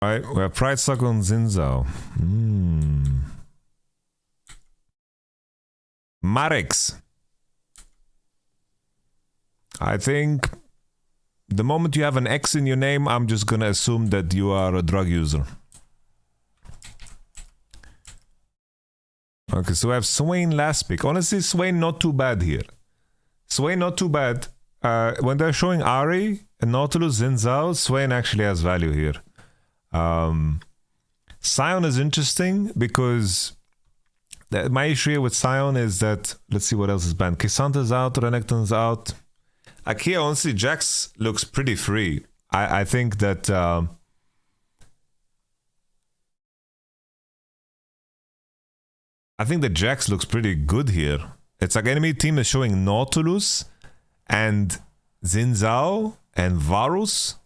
Alright, we have Pride Suck on Zinzao. Marex. I think the moment you have an X in your name, I'm just gonna assume that you are a drug user. Okay, so we have Swain last pick. Honestly, Swain not too bad here. Swain not too bad. When they're showing Ari and Nautilus, Zinzao, Swain actually has value here. Sion is interesting because my issue here with Sion is that, let's see what else is banned. Kisanta's out, Renekton's out. Here, honestly, Jax looks pretty free. I think that Jax looks pretty good here. It's like enemy team is showing Nautilus and Zinzao and Varus.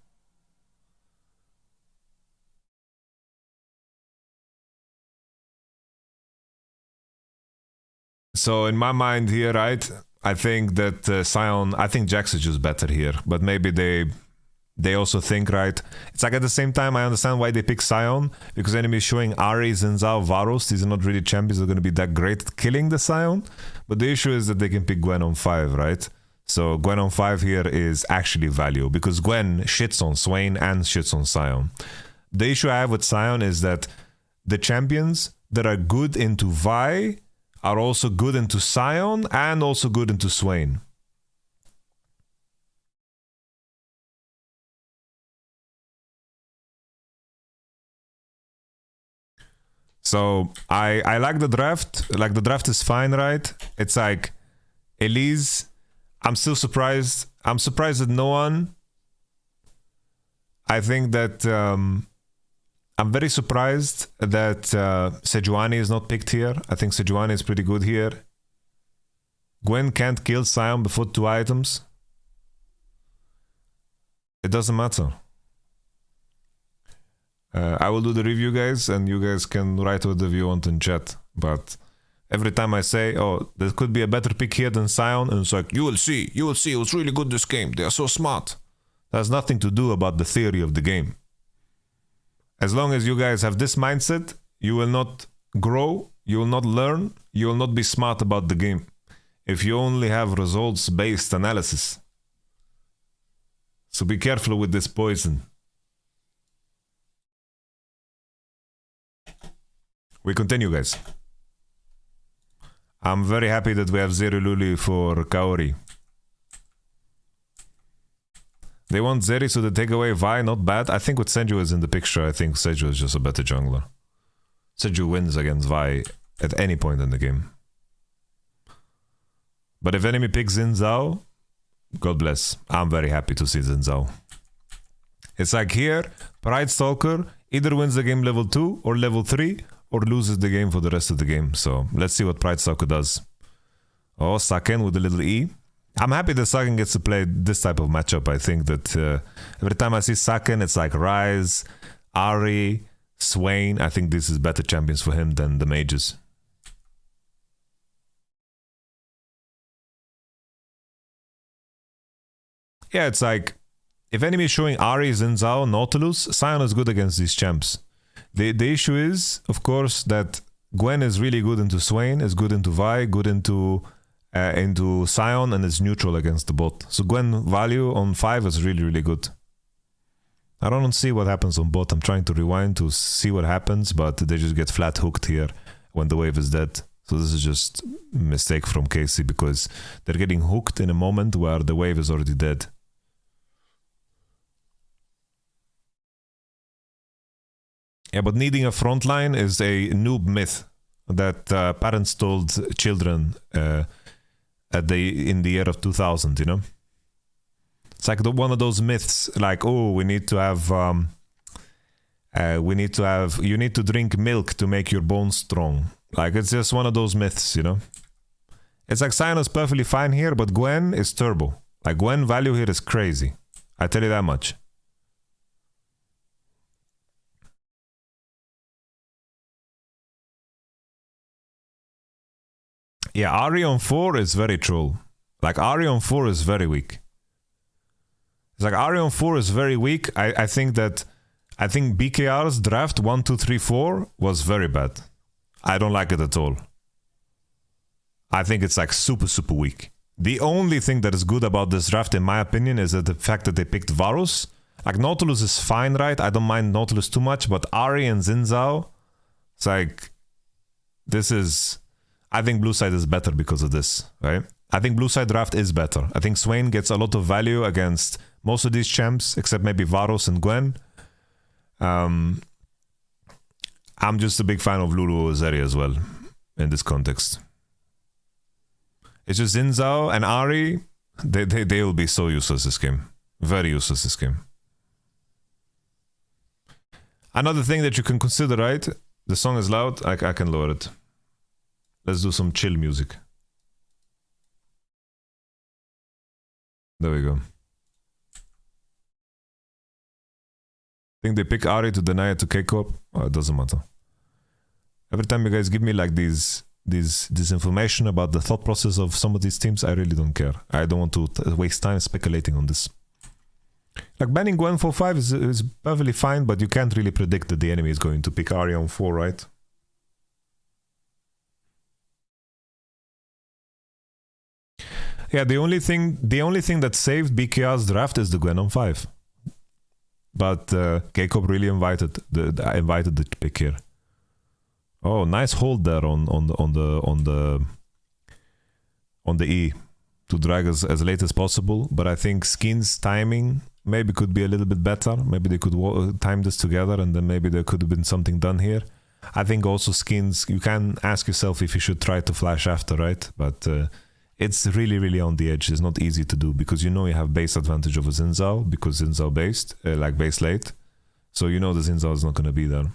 So in my mind here, right, I think that Sion, I think Jax is just better here, but maybe they also think, right, it's like at the same time I understand why they pick Sion, because enemy is showing Ari, Zinzao, Varus. These are not really champions that are going to be that great at killing the Sion, but the issue is that they can pick Gwen on 5, right? So Gwen on 5 here is actually value, because Gwen shits on Swain and shits on Sion. The issue I have with Sion is that the champions that are good into Vi are also good into Sion and also good into Swain. So I like the draft. Like the draft is fine, right? It's like Elise. I'm still surprised. I'm surprised that no one. I think that I'm very surprised that Sejuani is not picked here. I think Sejuani is pretty good here. Gwen can't kill Sion before 2 items. It doesn't matter. I will do the review, guys, and you guys can write whatever you want in chat. But every time I say, oh, there could be a better pick here than Sion, and it's like, you will see, it was really good this game. They are so smart. That has nothing to do about the theory of the game. As long as you guys have this mindset, you will not grow, you will not learn, you will not be smart about the game. If you only have results-based analysis. So be careful with this poison. We continue, guys. I'm very happy that we have Zeri Luli for Kaori. They want Zeri, so they take away Vi, not bad. I think with Senju is in the picture, I think Senju is just a better jungler. Senju wins against Vi at any point in the game. But if enemy picks Zinzao, God bless. I'm very happy to see Zinzao. It's like here, Pride Stalker either wins the game level 2 or level 3, or loses the game for the rest of the game. So let's see what Pride Stalker does. Oh, Saken with a little E. I'm happy that Saken gets to play this type of matchup. I think that every time I see Saken, it's like Ryze, Ari, Swain. I think this is better champions for him than the mages. Yeah, it's like, if enemy is showing Ari, Zinzao, Nautilus, Sion is good against these champs. The issue is, of course, that Gwen is really good into Swain, is good into Vi, good into Sion, and is neutral against the bot. So Gwen value on 5 is really, really good. I don't see what happens on bot. I'm trying to rewind to see what happens, but they just get flat hooked here when the wave is dead. So this is just a mistake from Casey, because they're getting hooked in a moment where the wave is already dead. Yeah, but needing a frontline is a noob myth that parents told children in the year of 2000, you know? It's like one of those myths, like, oh, we need to have, you need to drink milk to make your bones strong. Like, it's just one of those myths, you know? It's like Sion is perfectly fine here, but Gwen is turbo. Like, Gwen value here is crazy. I tell you that much. Yeah, Ari on 4 is very troll. Like, Ari on 4 is very weak. It's like Ari on 4 is very weak. I think that I think BKR's draft 1, 2, 3, 4 was very bad. I don't like it at all. I think it's like super, super weak. The only thing that is good about this draft, in my opinion, is that the fact that they picked Varus. Like, Nautilus is fine, right? I don't mind Nautilus too much, but Ahri and Xin Zhao, it's like, this is... I think blue side is better because of this, right? I think blue side draft is better. I think Swain gets a lot of value against most of these champs, except maybe Varus and Gwen. I'm just a big fan of Lulu Zeri as well, in this context. It's just Xin Zhao and Ahri, they will be so useless this game. Very useless this game. Another thing that you can consider, right? The song is loud, I can lower it. Let's do some chill music. There we go. I think they pick Ahri to deny it to K-Corp. Oh, it doesn't matter. Every time you guys give me like this information about the thought process of some of these teams, I really don't care. I don't want to waste time speculating on this. Like, banning Gwen for 5 is perfectly fine, but you can't really predict that the enemy is going to pick Ahri on 4, right? Yeah, the only thing that saved BKR's draft is the Gwen on 5. But K-Corp really invited the pick here. Oh, nice hold there on the E to drag as late as possible. But I think Skin's timing maybe could be a little bit better. Maybe they could time this together, and then maybe there could have been something done here. I think also Skins, you can ask yourself if you should try to flash after, right? But it's really, really on the edge. It's not easy to do because you know you have base advantage over Xin Zhao because Xin Zhao based, like base late. So you know the Xin Zhao is not going to be there.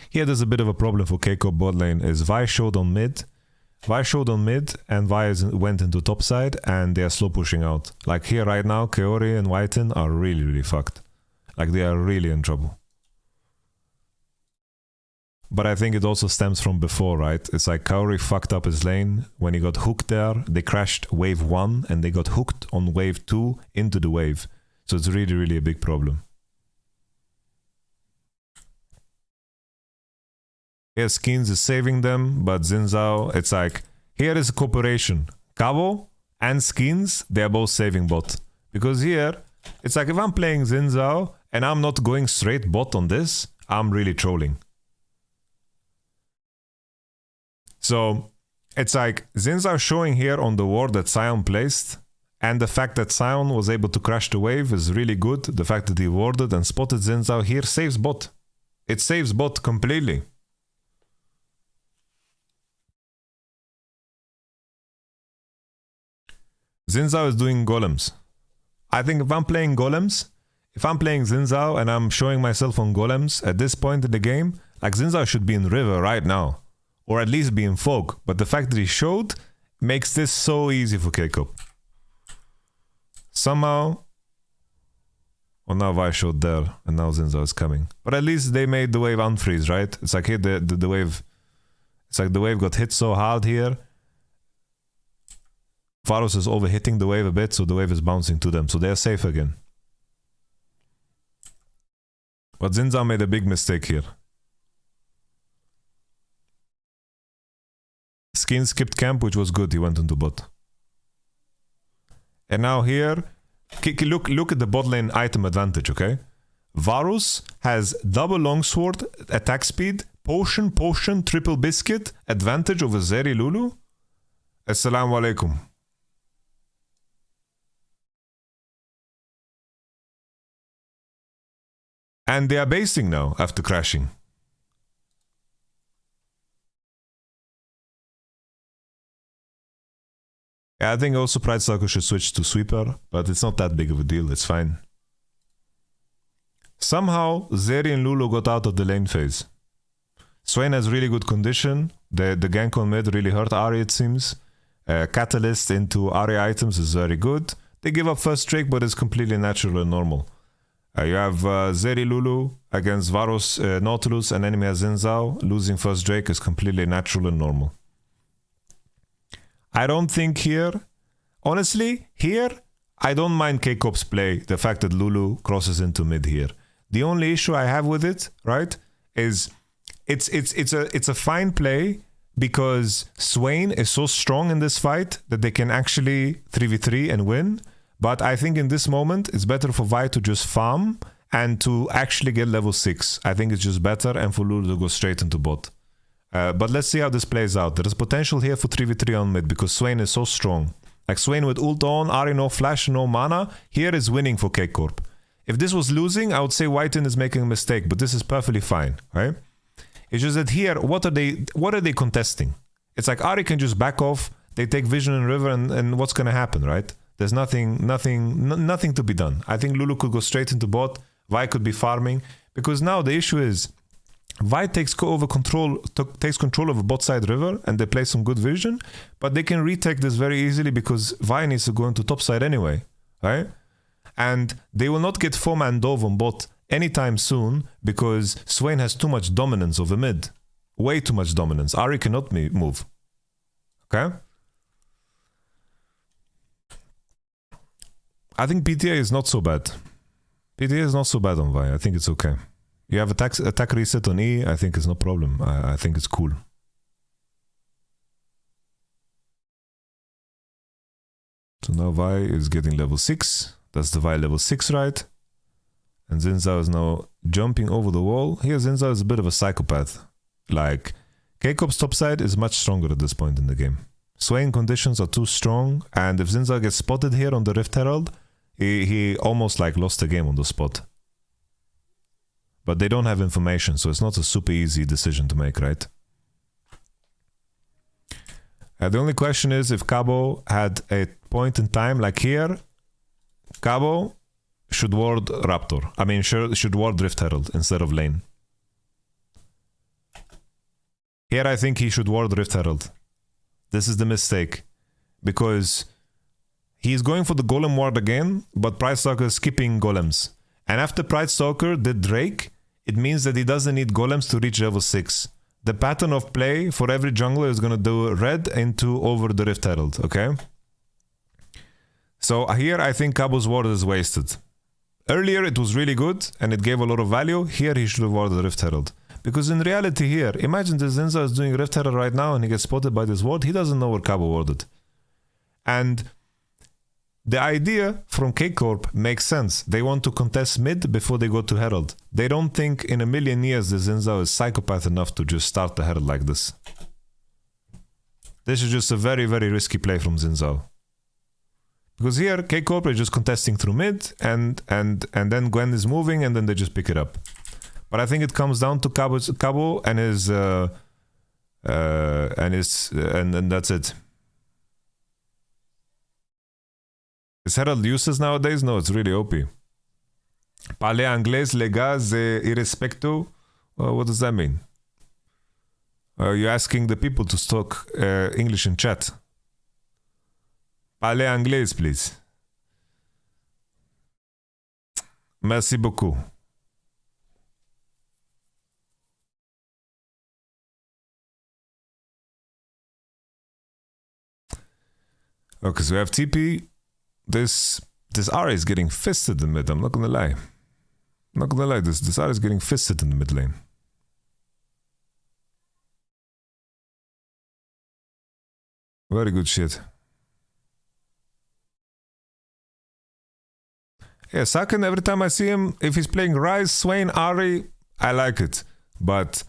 Here there's a bit of a problem for K-Corp bot lane is Vi showed on mid. Vi showed on mid and Vi went into top side and they are slow pushing out. Like here right now, Kaori and Whiten are really, really fucked. Like they are really in trouble. But I think it also stems from before, right? It's like Kaori fucked up his lane. When he got hooked there, they crashed wave 1 and they got hooked on wave 2 into the wave. So it's really, really a big problem. Here Skins is saving them, but Xin Zhao, it's like, here is a cooperation. Cabo and Skins, they are both saving bot. Because here, it's like if I'm playing Xin Zhao and I'm not going straight bot on this, I'm really trolling. So it's like Xin Zhao showing here on the ward that Sion placed, and the fact that Sion was able to crash the wave is really good. The fact that he warded and spotted Xin Zhao here saves bot. It saves bot completely. Xin Zhao is doing golems. I think if I'm playing golems, if I'm playing Xin Zhao and I'm showing myself on golems at this point in the game, like Xin Zhao should be in river right now. Or at least be in folk. But the fact that he showed makes this so easy for K-Corp. Somehow... Well, now Vi showed there and now Xin Zhao is coming. But at least they made the wave unfreeze, right? It's like here the wave... It's like the wave got hit so hard here. Varus is overhitting the wave a bit, so the wave is bouncing to them. So they're safe again. But Xin Zhao made a big mistake here. Skin skipped camp, which was good. He went into bot. And now here, look at the bot lane item advantage, okay? Varus has double longsword, attack speed, potion, triple biscuit, advantage over Zeri Lulu. Assalamu alaikum. And they are basing now after crashing. Yeah, I think also Pride Stalker should switch to Sweeper, but it's not that big of a deal, it's fine. Somehow, Zeri and Lulu got out of the lane phase. Swain has really good condition, the gank on mid really hurt Ahri it seems. Catalyst into Ahri items is very good. They give up first Drake, but it's completely natural and normal. You have Zeri Lulu against Varus Nautilus and enemy has Xin Zhao. Losing first Drake is completely natural and normal. I don't think here, honestly, here, I don't mind K-Corp's play, the fact that Lulu crosses into mid here. The only issue I have with it, right, is it's a fine play because Swain is so strong in this fight that they can actually 3v3 and win. But I think in this moment, it's better for Vi to just farm and to actually get level 6. I think it's just better, and for Lulu to go straight into bot. But let's see how this plays out. There is potential here for 3v3 on mid because Swain is so strong. Like Swain with ult on, Ahri no flash, no mana. Here is winning for K-Corp. If this was losing, I would say Whiten is making a mistake, but this is perfectly fine, right? It's just that here, what are they contesting? It's like Ahri can just back off, they take Vision and River, and what's gonna happen, right? There's nothing to be done. I think Lulu could go straight into bot, Vi could be farming, because now the issue is, Vi takes control of a bot side river, and they play some good vision, but they can retake this very easily because Vi needs to go into top side anyway, right? And they will not get 4-man Dove on bot anytime soon because Swain has too much dominance over mid. Way too much dominance. Ahri cannot move. Okay? I think PTA is not so bad. PTA is not so bad on Vi. I think it's okay. You have attack reset on E. I think it's no problem. I think it's cool. So now Vi is getting level 6. That's the Vi level 6, right? And Xin is now jumping over the wall. Here Xin is a bit of a psychopath. Like, K-Corp's topside is much stronger at this point in the game. Swaying conditions are too strong, and if Xin gets spotted here on the Rift Herald, he almost like lost the game on the spot. But they don't have information, so it's not a super easy decision to make, right? The only question is if Cabo had a point in time, like here, Cabo should ward Raptor. I mean, should ward Rift Herald instead of lane. Here I think he should ward Rift Herald. This is the mistake. Because he's going for the Golem ward again, but Pride Stalker is skipping Golems. And after Pride Stalker did Drake, it means that he doesn't need Golems to reach level 6. The pattern of play for every jungler is going to do red into over the Rift Herald, okay? So here I think Cabo's ward is wasted. Earlier it was really good and it gave a lot of value. Here he should have warded the Rift Herald. Because in reality here, imagine that Zinza is doing Rift Herald right now and he gets spotted by this ward. He doesn't know where Cabo warded. And the idea from K-Corp makes sense. They want to contest mid before they go to Herald. They don't think in a million years that Zinzao is psychopath enough to just start the Herald like this. This is just a very, very risky play from Zinzao. Because here, K-Corp is just contesting through mid, and then Gwen is moving, and then they just pick it up. But I think it comes down to Cabo and his and that's it. Is Herald useless nowadays? No, it's really OP. Parler anglais, les gars, irrespecto. What does that mean? You're asking the people to talk English in chat. Parler anglais, please. Merci beaucoup. Okay, so we have TP. This Ahri is getting fisted in mid, I'm not gonna lie. I'm not gonna lie, this Ahri is getting fisted in the mid lane. Very good shit. Yeah, Saken, every time I see him, if he's playing Ryze, Swain, Ahri, I like it. But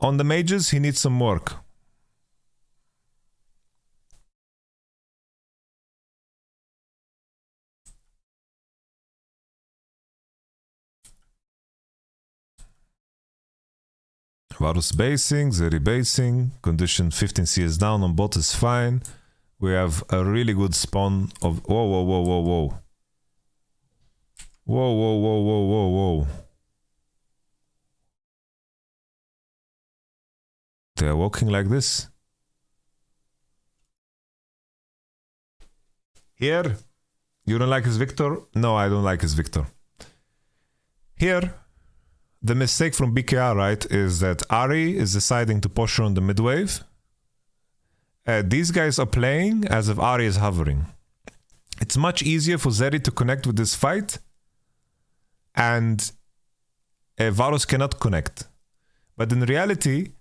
on the mages, he needs some work. Varus basing, Zeri basing, condition 15 CS down on bot is fine. We have a really good spawn of... Whoa, whoa, whoa, whoa, whoa. Whoa, whoa, whoa, whoa, whoa, whoa. They are walking like this. Here, you don't like his Victor? No, I don't like his Victor. Here, the mistake from BKR, right, is that Ahri is deciding to push her on the mid wave. These guys are playing as if Ahri is hovering. It's much easier for Zeri to connect with this fight and Varus cannot connect. But in reality,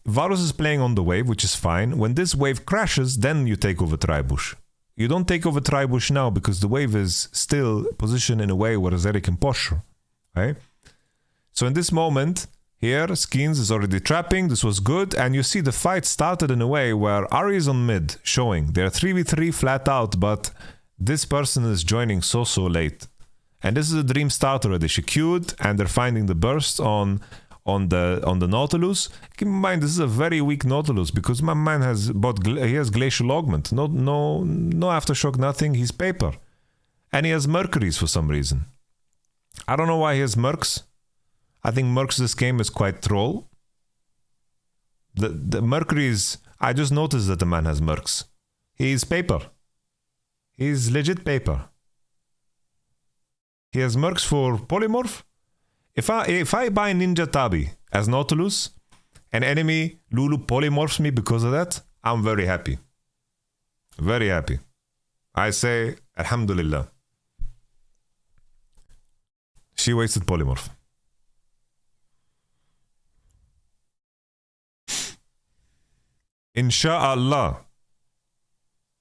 Varus is playing on the wave, which is fine. When this wave crashes, then you take over Tribush. You don't take over Tribush now because the wave is still positioned in a way where Zeri can push, right? So in this moment, here, Skins is already trapping, this was good, and you see the fight started in a way where Ari is on mid, showing. They're 3v3 flat out, but this person is joining so late. And this is a dream start already. She queued, and they're finding the burst on the Nautilus. Keep in mind, this is a very weak Nautilus, because my man has Glacial Augment. No Aftershock, nothing, he's paper. And he has Mercuries for some reason. I don't know why he has Mercs. I think Mercs this game is quite troll. The Mercury's... I just noticed that the man has Mercs. He's paper. He's legit paper. He has Mercs for Polymorph. If I buy Ninja Tabi as Nautilus, an enemy Lulu polymorphs me because of that, I'm very happy. Very happy. I say, Alhamdulillah. She wasted polymorph. Insha'Allah,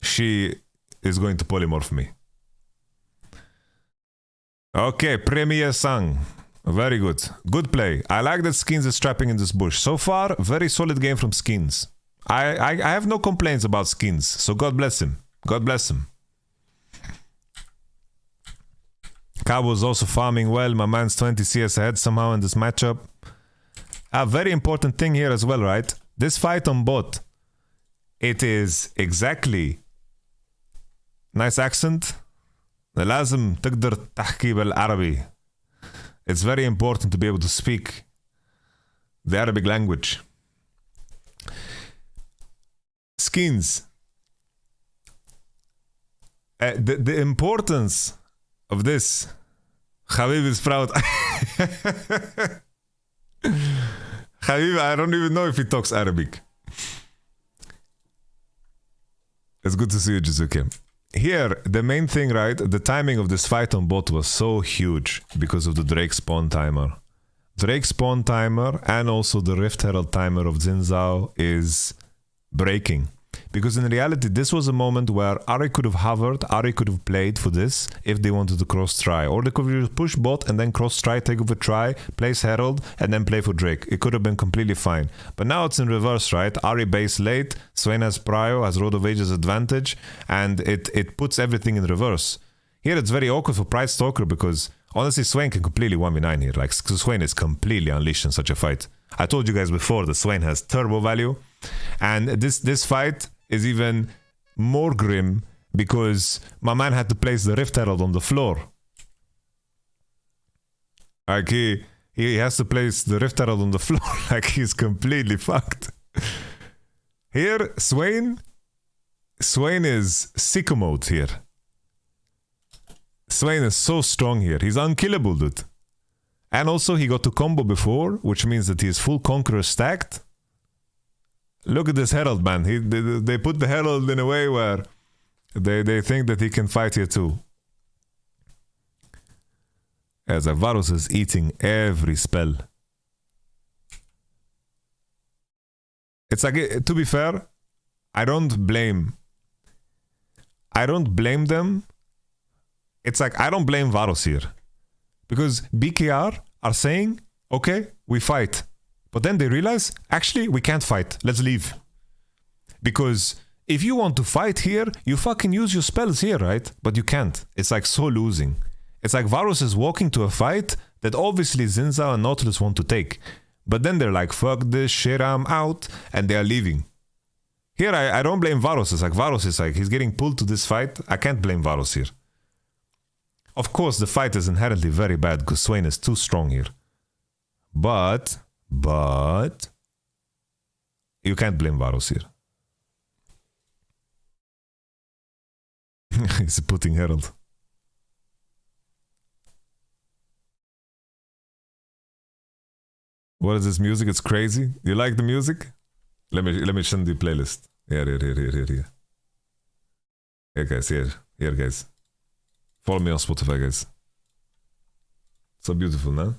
she is going to polymorph me. Okay, Premier Sang. Very good. Good play. I like that Skins is trapping in this bush. So far, very solid game from Skins. I have no complaints about Skins, so God bless him. God bless him. Cabo's also farming well. My man's 20 CS ahead somehow in this matchup. A very important thing here as well, right? This fight on bot. It is exactly... Nice accent. لازم تقدر تحكي بالعربي. It's very important to be able to speak the Arabic language. Skins. The importance of this. Khabib is proud. Khabib, I don't even know if he talks Arabic. It's good to see you, Jizuke. Here, the main thing, right? The timing of this fight on bot was so huge because of the Drake spawn timer. Drake spawn timer and also the Rift Herald timer of Xin Zhao is breaking. Because in reality, this was a moment where Ari could have hovered, Ari could have played for this if they wanted to cross-try. Or they could have pushed bot and then cross-try, take over try, place Herald, and then play for Drake. It could have been completely fine. But now it's in reverse, right? Ari base late, Swain has Prio, has Road of Ages advantage, and it puts everything in reverse. Here it's very awkward for Pride Stalker because honestly, Swain can completely 1v9 here. Like, Swain is completely unleashed in such a fight. I told you guys before that Swain has turbo value. And this fight is even more grim because my man had to place the Rift Herald on the floor. Like he has to place the Rift Herald on the floor like he's completely fucked. Here, Swain is sicko mode here. Swain is so strong here. He's unkillable, dude. And also he got to combo before, which means that he is full Conqueror stacked. Look at this Herald, man. They put the Herald in a way where they think that he can fight here too. As Varus is eating every spell. It's like, to be fair, I don't blame them. It's like, I don't blame Varus here. Because BKR are saying, okay, we fight. But then they realize, actually, we can't fight. Let's leave. Because if you want to fight here, you fucking use your spells here, right? But you can't. It's like so losing. It's like Varus is walking to a fight that obviously Xin Zhao and Nautilus want to take. But then they're like, fuck this shit, I'm out. And they are leaving. Here, I don't blame Varus. It's like, Varus is like, he's getting pulled to this fight. I can't blame Varus here. Of course, the fight is inherently very bad because Swain is too strong here. But you can't blame Varus here. He's putting Herald. What is this music? It's crazy. You like the music? Let me send the playlist. Here. Here guys, here guys. Follow me on Spotify, guys. So beautiful, no?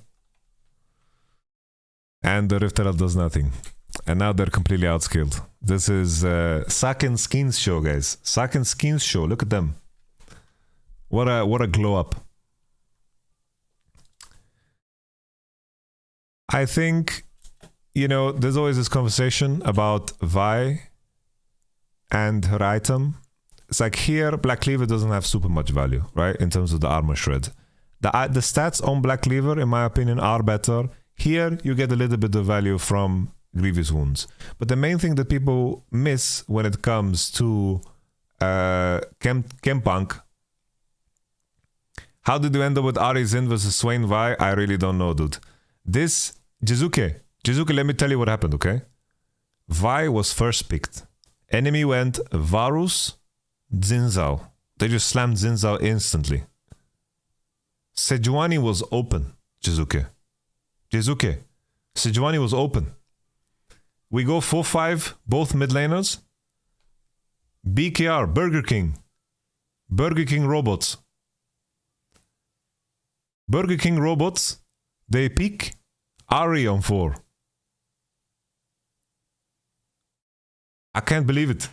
And the Rift Herald does nothing. And now they're completely outskilled. This is Saken Skins show, guys. Saken Skins show. Look at them. What a glow up. I think, you know, there's always this conversation about Vi and her item. It's like here, Black Cleaver doesn't have super much value, right? In terms of the armor shred. The stats on Black Cleaver, in my opinion, are better. Here, you get a little bit of value from Grievous Wounds. But the main thing that people miss when it comes to Kempunk, how did you end up with Ari Zin versus Swain Vi? I really don't know, dude. This, Jizuke, let me tell you what happened, okay? Vi was first picked. Enemy went Varus, Zinzao. They just slammed Zinzao instantly. Sejuani was open, Jizuke. Sejuani was open. We go 4-5, both mid laners. BKR, Burger King robots. They pick Ari on 4. I can't believe it.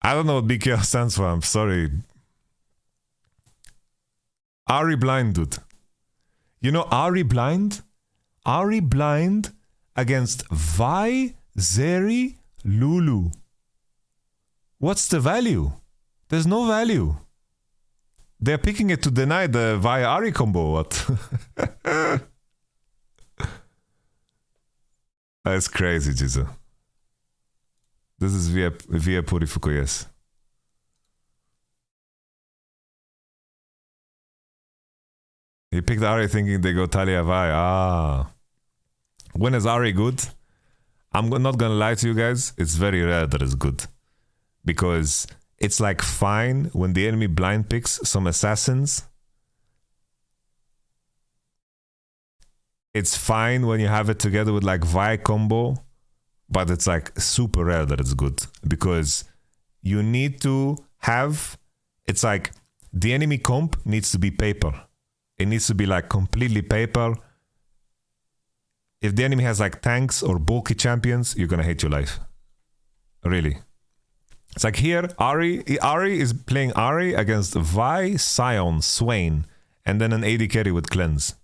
I don't know what BKR stands for, I'm sorry. Ari blind, dude. You know Ari blind? Ari blind against Vi, Zeri, Lulu. What's the value? There's no value. They're picking it to deny the Vi Ari combo. What? That's crazy, Jizu. This is via Purifuku, yes. He picked Ari thinking they go Talia Vi. Ah. When is Ari good? I'm not gonna lie to you guys. It's very rare that it's good. Because it's like fine when the enemy blind picks some assassins. It's fine when you have it together with like Vi combo. But it's like super rare that it's good. Because you need to have... It's like the enemy comp needs to be paper. It needs to be like completely paper. If the enemy has like tanks or bulky champions, you're gonna hate your life. Really. It's like here, Ari is playing Ari against Vi, Sion, Swain, and then an AD carry with Cleanse.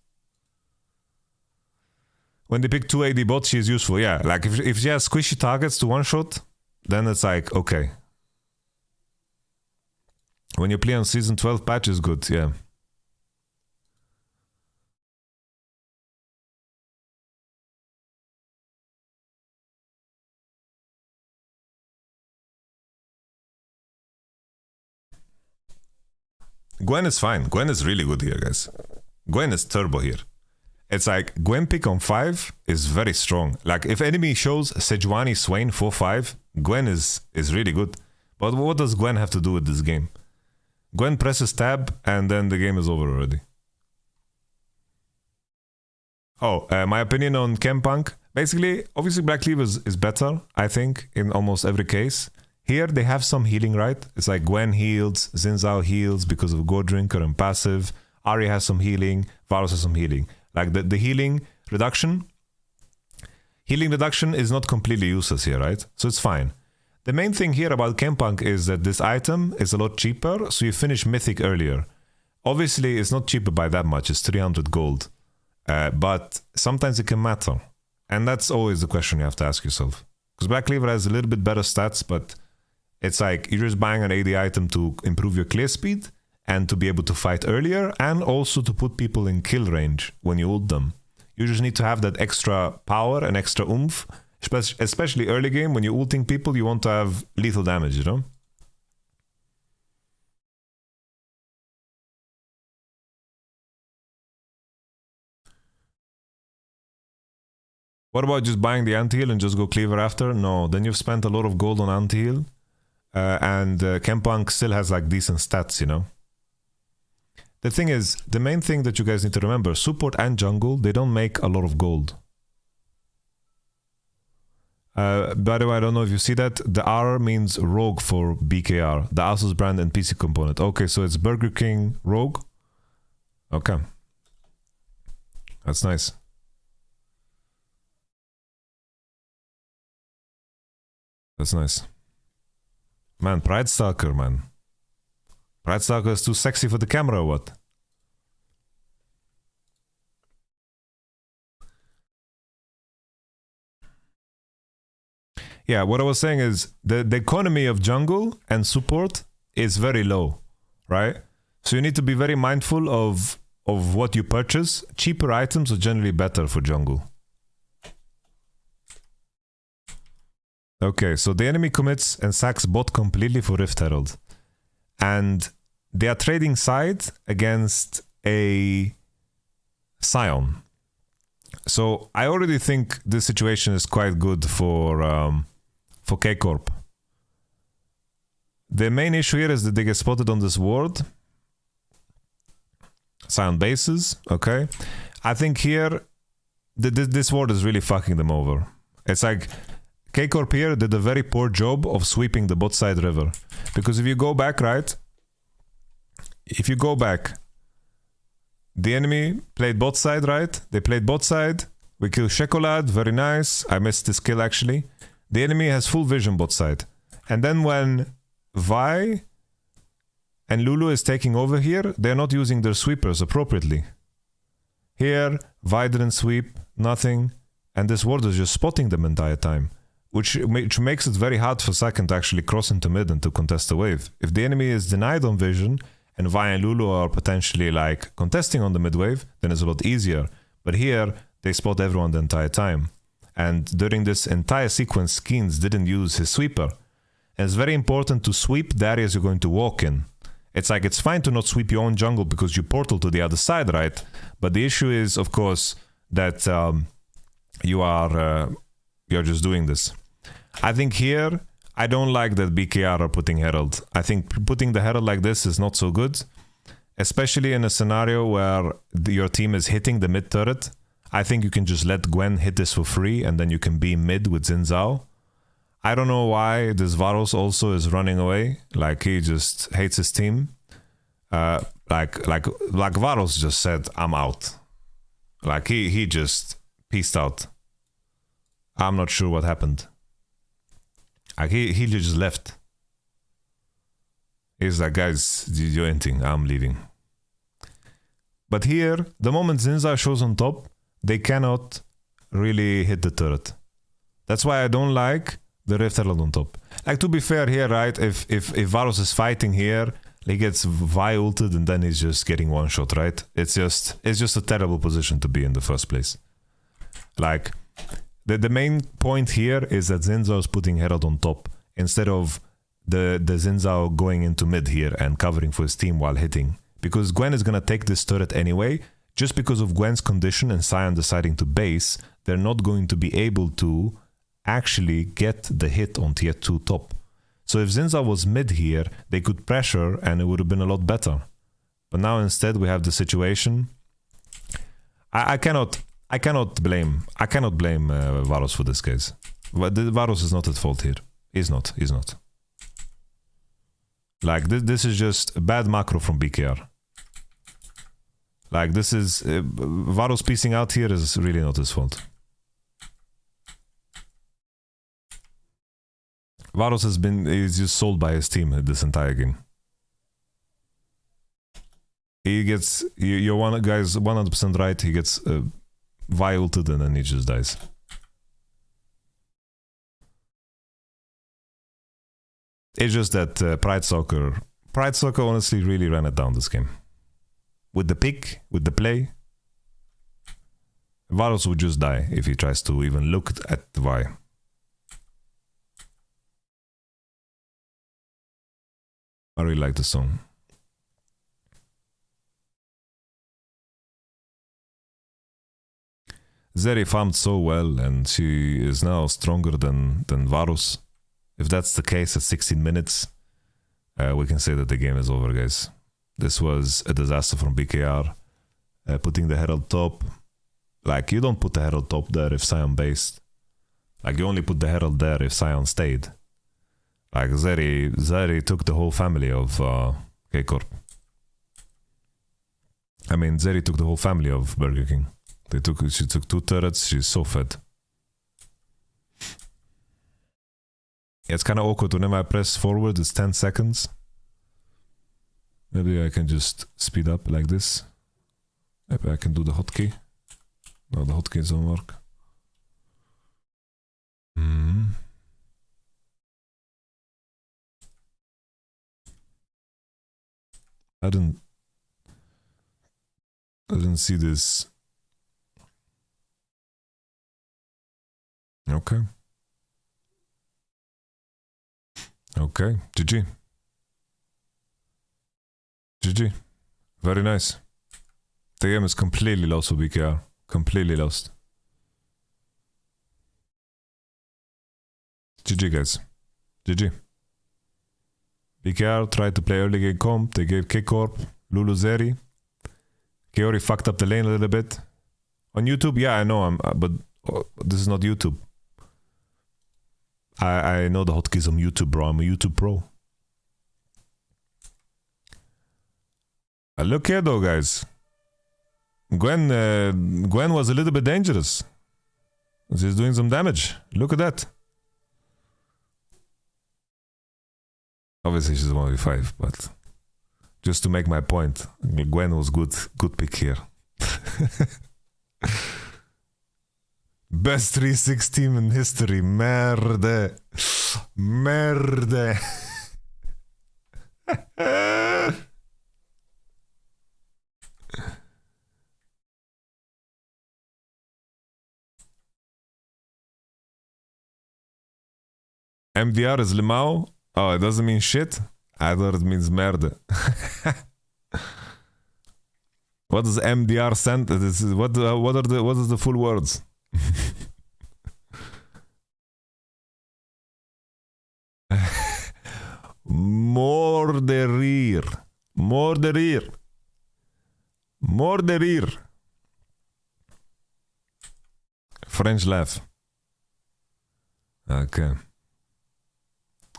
When they pick 2 AD bots, she is useful. Yeah, like if she has squishy targets to one-shot, then it's like, okay. When you play on Season 12 patch is good, yeah. Gwen is fine. Gwen is really good here, guys. Gwen is turbo here. It's like Gwen pick on 5 is very strong. Like if enemy shows Sejuani Swain 4-5, Gwen is really good. But what does Gwen have to do with this game? Gwen presses tab and then the game is over already. Oh, my opinion on Kempunk. Basically, obviously Black Cleaver is better, I think, in almost every case. Here they have some healing, right? It's like Gwen heals, Zinzao heals because of Go Drinker and passive. Ari has some healing, Varus has some healing. Like the healing reduction is not completely useless here, right? So it's fine. The main thing here about Kempunk is that this item is a lot cheaper, so you finish Mythic earlier. Obviously, it's not cheaper by that much, it's 300 gold. But sometimes it can matter. And that's always the question you have to ask yourself. Because Black Cleaver has a little bit better stats, but it's like you're just buying an AD item to improve your clear speed and to be able to fight earlier and also to put people in kill range when you ult them. You just need to have that extra power and extra oomph, especially early game when you're ulting people, you want to have lethal damage, you know? What about just buying the anti-heal and just go cleaver after? No, then you've spent a lot of gold on anti-heal. And Kempunk still has like decent stats, you know? The thing is, the main thing that you guys need to remember, support and jungle, they don't make a lot of gold. By the way, I don't know if you see that. The R means rogue for BKR, the Asus brand and PC component. Okay, so it's Burger King rogue. Okay. That's nice. That's nice. Man, Pride Stalker, man. Pride Stalker is too sexy for the camera or what? Yeah, what I was saying is the economy of jungle and support is very low, right? So you need to be very mindful of what you purchase. Cheaper items are generally better for jungle. Okay, so the enemy commits and sacks bot completely for Rift Herald. And they are trading side against a Scion. So I already think this situation is quite good for K-Corp. The main issue here is that they get spotted on this ward. Scion bases, okay. I think here, this ward is really fucking them over. It's like K-Corp here did a very poor job of sweeping the bot side river. Because if you go back, right? If you go back, the enemy played bot side, right? They played bot side. We kill Shekolad, very nice. I missed this kill actually. The enemy has full vision bot side. And then when Vi and Lulu is taking over here, they're not using their sweepers appropriately. Here, Vi didn't sweep, nothing. And this ward is just spotting them the entire time. Which makes it very hard for Second to actually cross into mid and to contest the wave. If the enemy is denied on vision, and Vi and Lulu are potentially like contesting on the mid wave, then it's a lot easier. But here, they spot everyone the entire time. And during this entire sequence, Skeens didn't use his sweeper. And it's very important to sweep the areas you're going to walk in. It's like, it's fine to not sweep your own jungle because you portal to the other side, right? But the issue is, of course, that you're just doing this. I think here, I don't like that BKR are putting Herald. I think putting the Herald like this is not so good. Especially in a scenario where your team is hitting the mid turret. I think you can just let Gwen hit this for free and then you can be mid with Xin Zhao. I don't know why this Varus also is running away. Like he just hates his team. Like Varus just said, I'm out. Like he just peaced out. I'm not sure what happened. Like he just left. He's like, guys, you're ending. I'm leaving. But here, the moment Xin Zhao shows on top, they cannot really hit the turret. That's why I don't like the Rift Herald on top. Like, to be fair here, right, if Varus is fighting here, he gets Vi ulted and then he's just getting one shot, right? It's just a terrible position to be in the first place. Like, the main point here is that Xin Zhao is putting Herald on top instead of the Xin Zhao going into mid here and covering for his team while hitting. Because Gwen is gonna take this turret anyway. Just because of Gwen's condition and Sion deciding to base, they're not going to be able to actually get the hit on tier 2 top. So if Xin Zhao was mid here, they could pressure and it would have been a lot better. But now instead we have the situation. I cannot blame Varus for this case. Varus is not at fault here. He's not. Like this is just a bad macro from BKR. Like this is Varus piecing out here is really not his fault. Varus is just sold by his team this entire game. He gets you're one guys 100% right. He gets Vi ulted and then he just dies. It's just that Pride Soccer honestly really ran it down this game. With the pick, with the play, Varus would just die if he tries to even look at the Vi. I really like the song. Zeri farmed so well and she is now stronger than Varus. If that's the case at 16 minutes, we can say that the game is over, guys. This was a disaster from BKR. Putting the Herald top. Like, you don't put the Herald top there if Sion based. Like, you only put the Herald there if Sion stayed. Like, Zeri took the whole family of K-Corp. I mean, Zeri took the whole family of Burger King. She took 2 turrets. She's so fed. Yeah, it's kind of awkward whenever I press forward. It's 10 seconds. Maybe I can just speed up like this. Maybe I can do the hotkey. No, the hotkeys don't work. I didn't see this. Okay. Okay. GG. GG. Very nice. The game is completely lost for BKR. Completely lost. GG, guys. GG. BKR tried to play early game comp. They gave K-Corp, Luluzeri. Kiori fucked up the lane a little bit. On YouTube, yeah, I know, but this is not YouTube. I know the hotkeys on YouTube, bro. I'm a YouTube pro. Look here, though, guys. Gwen was a little bit dangerous. She's doing some damage. Look at that. Obviously, she's 1v5, but just to make my point, Gwen was good pick here. Best 3-6 team in history. Merde. Merde. MDR is Limao. Oh, it doesn't mean shit? I thought it means merde. What does MDR stand? What is the full words? Morderir. Morderir. Morderir. French laugh. Okay.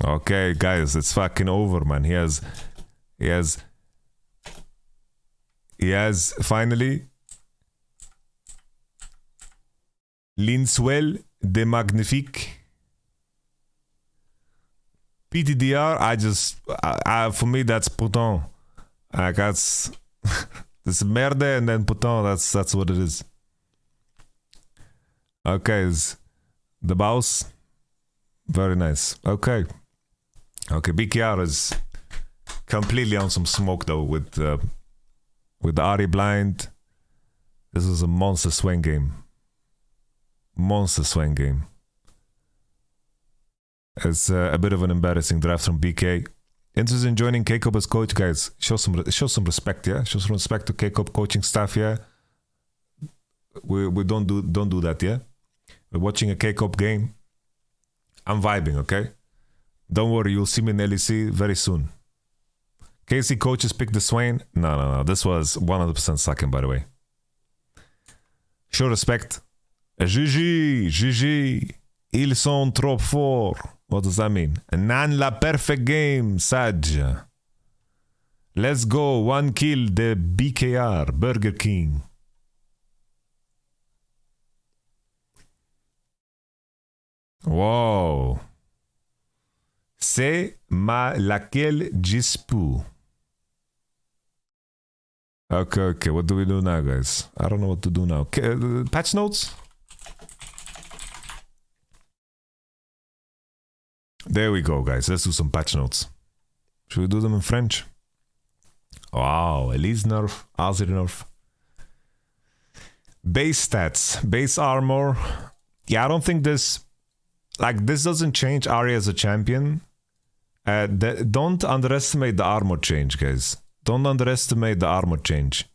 Okay, guys, it's fucking over, man. He has finally Linswell de Magnifique. PTDR, for me, that's Pouton. That's this merde and then Pouton, that's what it is. Okay, it's the boss. Very nice. Okay. Okay, BKR is completely on some smoke though with the Ari blind. This is a monster swing game. Monster swing game. It's a bit of an embarrassing draft from BK. Interested in joining K-Cop as coach, guys? Show some respect, yeah. Show some respect to K-Cop coaching staff, yeah. We don't do that, yeah. We're watching a K-Cop game. I'm vibing, okay? Don't worry, you'll see me in LEC very soon. KC coaches picked the Swain. No. This was 100% sucking, by the way. Show respect. GG. Ils sont trop forts. What does that mean? Nan la perfect game, Sage. Let's go. 1 kill, the BKR, Burger King. Wow. C'est laquelle Gispu. Okay. What do we do now, guys? I don't know what to do now. Patch notes? There we go, guys. Let's do some patch notes. Should we do them in French? Wow. Elise nerf, Azir nerf. Base stats. Base armor. Yeah, I don't think this doesn't change Arya as a champion. Don't underestimate the armor change, guys. Don't underestimate the armor change.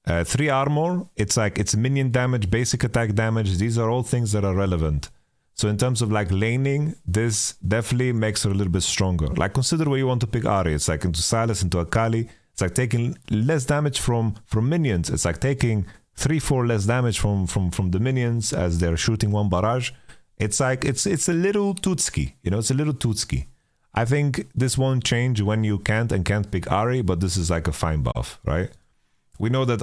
3 armor, it's minion damage, basic attack damage. These are all things that are relevant. So in terms of like laning, this definitely makes her a little bit stronger. Like consider where you want to pick Arya. It's like into Sylas, into Akali. It's like taking less damage from minions. It's like taking 3-4 less damage from the minions as they're shooting one barrage. It's like it's a little Tutski, you know, it's a little Tutski. I think this won't change when you can't pick Ahri, but this is like a fine buff, right? We know that